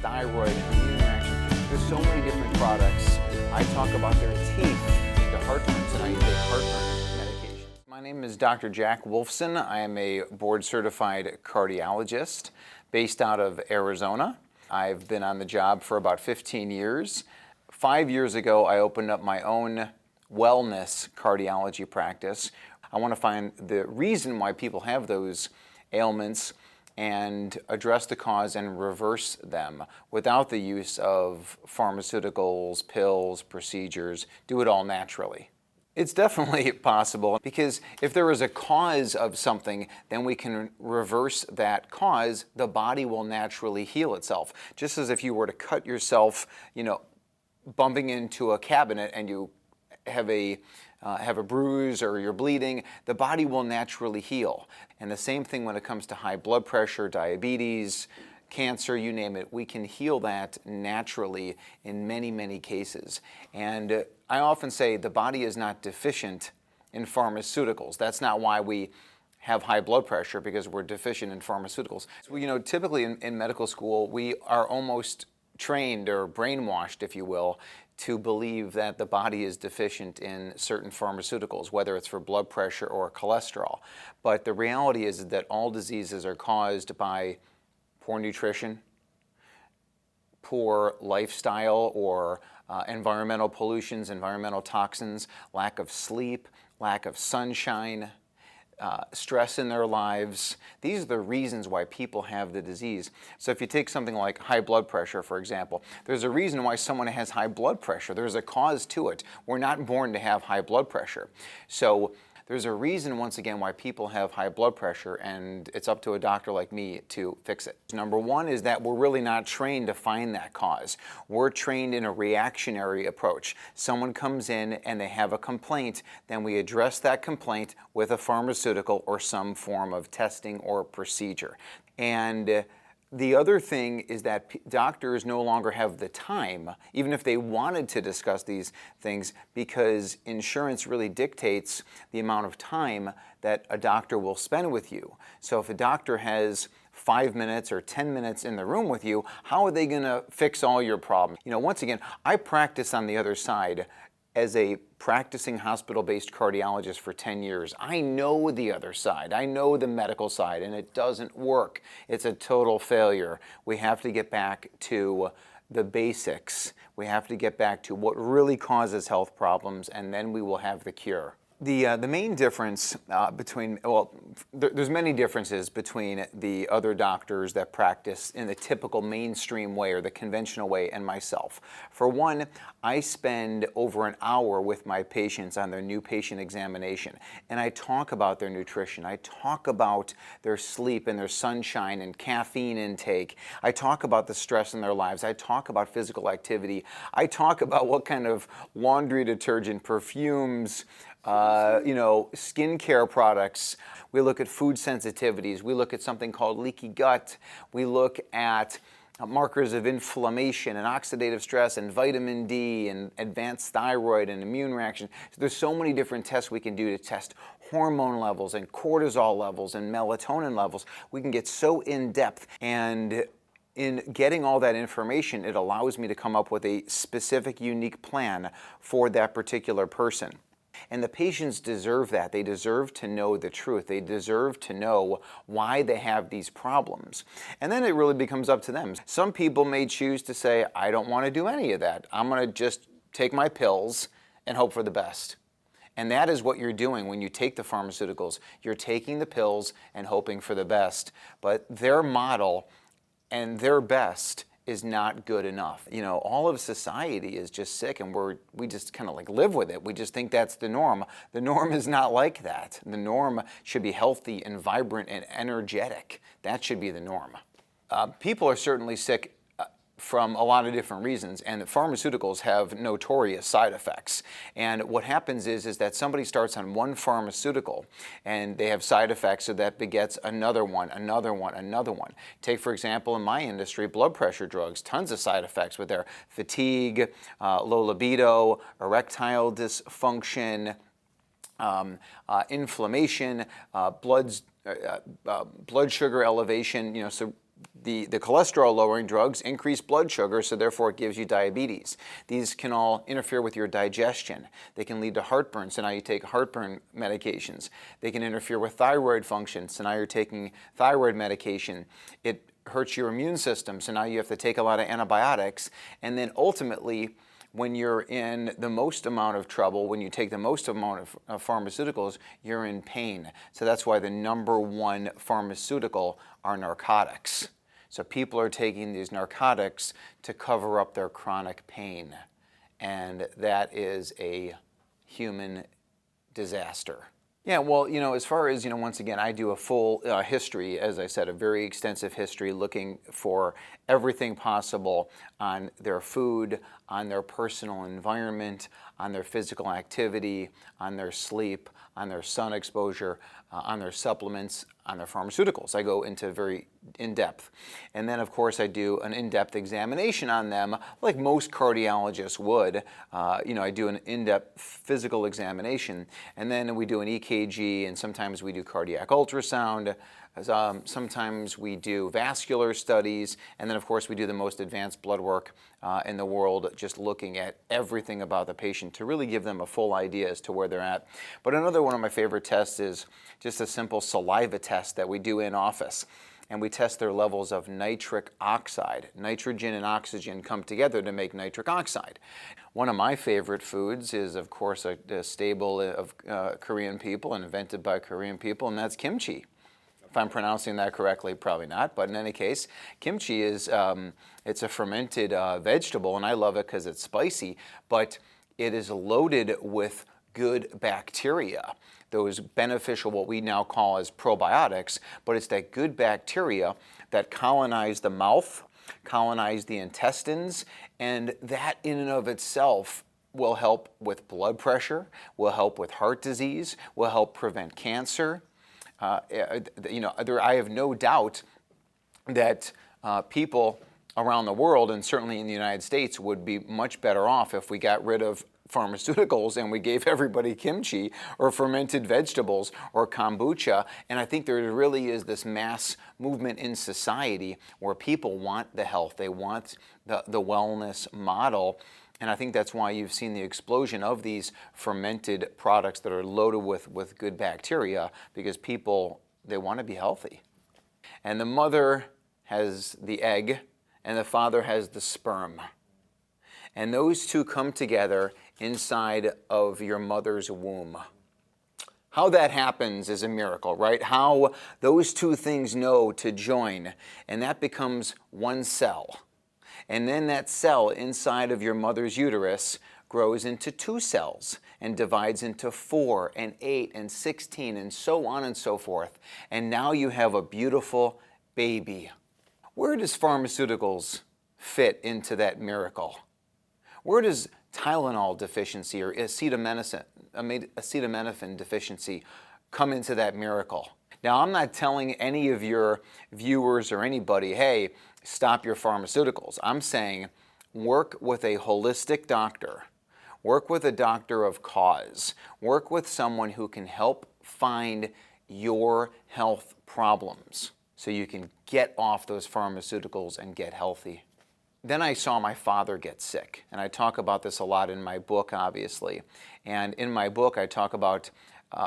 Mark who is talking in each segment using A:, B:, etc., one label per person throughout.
A: thyroid, and immune reaction. There's so many different products. I talk about their teeth, the heartburns, and how you take heartburn medication. My name is Dr. Jack Wolfson. I am a board-certified cardiologist based out of Arizona. I've been on the job for about 15 years. 5 years ago, I opened up my own wellness cardiology practice. I want to find the reason why people have those ailments and address the cause and reverse them without the use of pharmaceuticals, pills, procedures, do it all naturally. It's definitely possible, because if there is a cause of something, then we can reverse that cause. The body will naturally heal itself. Just as if you were to cut yourself, bumping into a cabinet and you have a bruise or you're bleeding, the body will naturally heal. And the same thing when it comes to high blood pressure, diabetes, cancer, you name it, we can heal that naturally in many, many cases. And I often say the body is not deficient in pharmaceuticals. That's not why we have high blood pressure, because we're deficient in pharmaceuticals. So, typically in medical school, we are almost trained or brainwashed, if you will, to believe that the body is deficient in certain pharmaceuticals, whether it's for blood pressure or cholesterol. But the reality is that all diseases are caused by poor nutrition, poor lifestyle, or environmental pollutions, environmental toxins, lack of sleep, lack of sunshine, stress in their lives. These are the reasons why people have the disease. So if you take something like high blood pressure, for example, there's a reason why someone has high blood pressure. There's a cause to it. We're not born to have high blood pressure. So there's a reason, once again, why people have high blood pressure, and it's up to a doctor like me to fix it. Number one is that we're really not trained to find that cause. We're trained in a reactionary approach. Someone comes in and they have a complaint, then we address that complaint with a pharmaceutical or some form of testing or procedure. And the other thing is that doctors no longer have the time, even if they wanted to discuss these things, because insurance really dictates the amount of time that a doctor will spend with you. So if a doctor has 5 minutes or 10 minutes in the room with you, how are they going to fix all your problems? Once again, I practice on the other side as a practicing hospital-based cardiologist for 10 years. I know the other side. I know the medical side, and it doesn't work. It's a total failure. We have to get back to the basics. We have to get back to what really causes health problems, and then we will have the cure. The main difference there's many differences between the other doctors that practice in the typical mainstream way or the conventional way and myself. For one, I spend over an hour with my patients on their new patient examination, and I talk about their nutrition. I talk about their sleep and their sunshine and caffeine intake. I talk about the stress in their lives. I talk about physical activity. I talk about what kind of laundry detergent, perfumes, skincare products. We look at food sensitivities. We look at something called leaky gut. We look at markers of inflammation and oxidative stress and vitamin D and advanced thyroid and immune reaction. So there's so many different tests we can do to test hormone levels and cortisol levels and melatonin levels. We can get so in depth, and in getting all that information, it allows me to come up with a specific, unique plan for that particular person. And the patients deserve that. They deserve to know the truth. They deserve to know why they have these problems. And then it really becomes up to them. Some people may choose to say, I don't want to do any of that. I'm going to just take my pills and hope for the best. And that is what you're doing when you take the pharmaceuticals. You're taking the pills and hoping for the best. But their model and their best is not good enough. All of society is just sick, and we just kind of live with it. We just think that's the norm. The norm is not like that. The norm should be healthy and vibrant and energetic. That should be the norm. People are certainly sick from a lot of different reasons, and the pharmaceuticals have notorious side effects. And what happens is that somebody starts on one pharmaceutical and they have side effects, so that begets another one, another one, another one. Take, for example, in my industry, blood pressure drugs, tons of side effects with their fatigue, low libido, erectile dysfunction, inflammation, blood sugar elevation, so The cholesterol-lowering drugs increase blood sugar, so therefore it gives you diabetes. These can all interfere with your digestion. They can lead to heartburn, so now you take heartburn medications. They can interfere with thyroid function, so now you're taking thyroid medication. It hurts your immune system, so now you have to take a lot of antibiotics. And then ultimately, when you're in the most amount of trouble, when you take the most amount of pharmaceuticals, you're in pain. So that's why the #1 pharmaceutical are narcotics. So people are taking these narcotics to cover up their chronic pain. And that is a human disaster. Yeah, well, as far as, once again, I do a full history, as I said, a very extensive history looking for everything possible on their food, on their personal environment, on their physical activity, on their sleep, on their sun exposure, on their supplements, on their pharmaceuticals. I go into very in-depth. And then, of course, I do an in-depth examination on them, like most cardiologists would. I do an in-depth physical examination, and then we do an EKG, and sometimes we do cardiac ultrasound. Sometimes we do vascular studies, and then of course we do the most advanced blood work in the world, just looking at everything about the patient to really give them a full idea as to where they're at. But another one of my favorite tests is just a simple saliva test that we do in office. And we test their levels of nitric oxide. Nitrogen and oxygen come together to make nitric oxide. One of my favorite foods is, of course, a staple of Korean people, invented by Korean people, and that's kimchi. If I'm pronouncing that correctly, probably not, but in any case, kimchi is, it's a fermented vegetable, and I love it because it's spicy, but it is loaded with good bacteria, those beneficial, what we now call as probiotics, but it's that good bacteria that colonize the mouth, colonize the intestines, and that in and of itself will help with blood pressure, will help with heart disease, will help prevent cancer. I have no doubt that people around the world, and certainly in the United States, would be much better off if we got rid of pharmaceuticals and we gave everybody kimchi or fermented vegetables or kombucha. And I think there really is this mass movement in society where people want the health, they want the wellness model. And I think that's why you've seen the explosion of these fermented products that are loaded with good bacteria, because people, they want to be healthy. And the mother has the egg and the father has the sperm. And those two come together inside of your mother's womb. How that happens is a miracle, right? How those two things know to join, and that becomes one cell. And then that cell inside of your mother's uterus grows into 2 cells and divides into 4 and 8 and 16 and so on and so forth. And now you have a beautiful baby. Where does pharmaceuticals fit into that miracle? Where does Tylenol deficiency or acetaminophen deficiency come into that miracle? Now, I'm not telling any of your viewers or anybody, hey, stop your pharmaceuticals. I'm saying work with a holistic doctor. Work with a doctor of cause. Work with someone who can help find your health problems so you can get off those pharmaceuticals and get healthy. Then I saw my father get sick, and I talk about this a lot in my book, obviously. And in my book, I talk about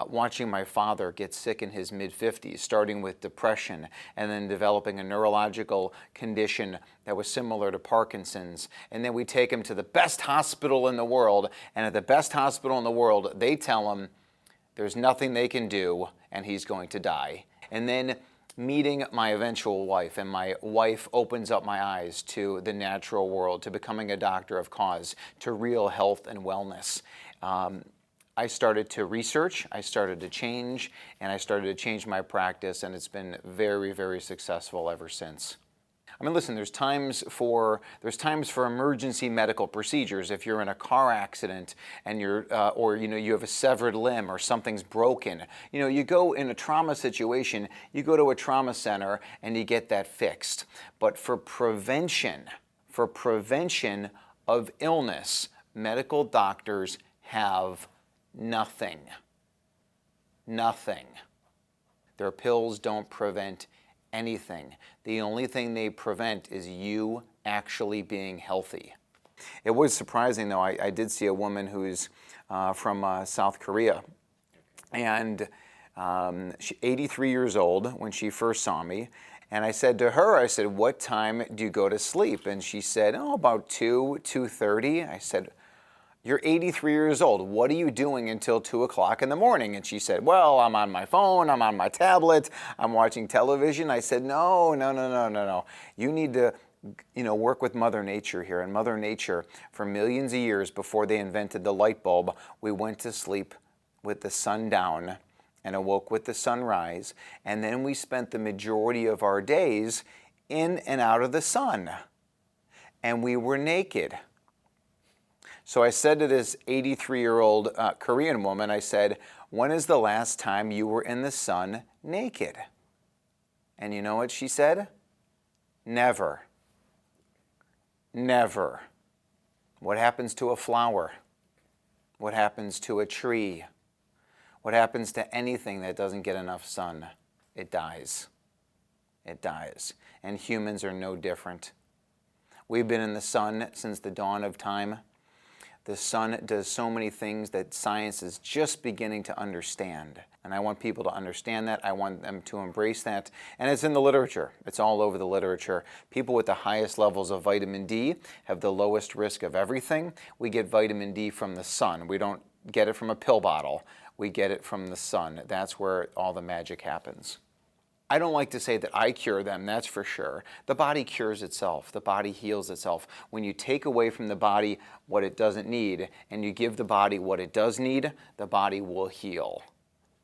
A: watching my father get sick in his mid-50s, starting with depression and then developing a neurological condition that was similar to Parkinson's. And then we take him to the best hospital in the world, and at the best hospital in the world, they tell him there's nothing they can do and he's going to die. And then meeting my eventual wife, and my wife opens up my eyes to the natural world, to becoming a doctor of cause, to real health and wellness. I started to research, I started to change, and I started to change my practice, and it's been very, very successful ever since. I mean, listen, there's times for emergency medical procedures. If you're in a car accident and you have a severed limb or something's broken, you go in a trauma situation, you go to a trauma center and you get that fixed. But for prevention of illness, medical doctors have nothing. Their pills don't prevent anything. The only thing they prevent is you actually being healthy. It was surprising, though. I did see a woman who's from South Korea, and she's 83 years old when she first saw me. And I said to her, I said, what time do you go to sleep? And she said, oh, about 2:30. I said, you're 83 years old. What are you doing until 2 o'clock in the morning? And she said, well, I'm on my phone, I'm on my tablet, I'm watching television. I said, no. You need to work with Mother Nature here. And Mother Nature, for millions of years before they invented the light bulb, we went to sleep with the sun down and awoke with the sunrise, and then we spent the majority of our days in and out of the sun, and we were naked. So I said to this 83-year-old Korean woman, I said, when is the last time you were in the sun naked? And you know what she said? Never. Never. What happens to a flower? What happens to a tree? What happens to anything that doesn't get enough sun? It dies. It dies. And humans are no different. We've been in the sun since the dawn of time. The sun does so many things that science is just beginning to understand. And I want people to understand that. I want them to embrace that. And it's in the literature. It's all over the literature. People with the highest levels of vitamin D have the lowest risk of everything. We get vitamin D from the sun. We don't get it from a pill bottle. We get it from the sun. That's where all the magic happens. I don't like to say that I cure them, that's for sure. The body cures itself. The body heals itself. When you take away from the body what it doesn't need and you give the body what it does need, the body will heal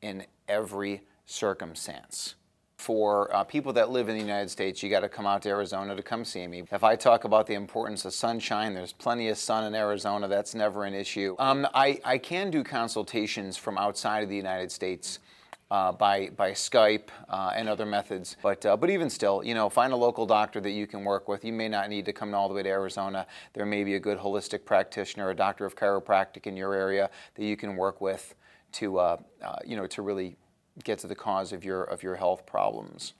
A: in every circumstance. For people that live in the United States, you got to come out to Arizona to come see me. If I talk about the importance of sunshine, there's plenty of sun in Arizona. That's never an issue. I can do consultations from outside of the United States by Skype and other methods. But even still, find a local doctor that you can work with. You may not need to come all the way to Arizona. There may be a good holistic practitioner, a doctor of chiropractic in your area that you can work with to to really get to the cause of your health problems.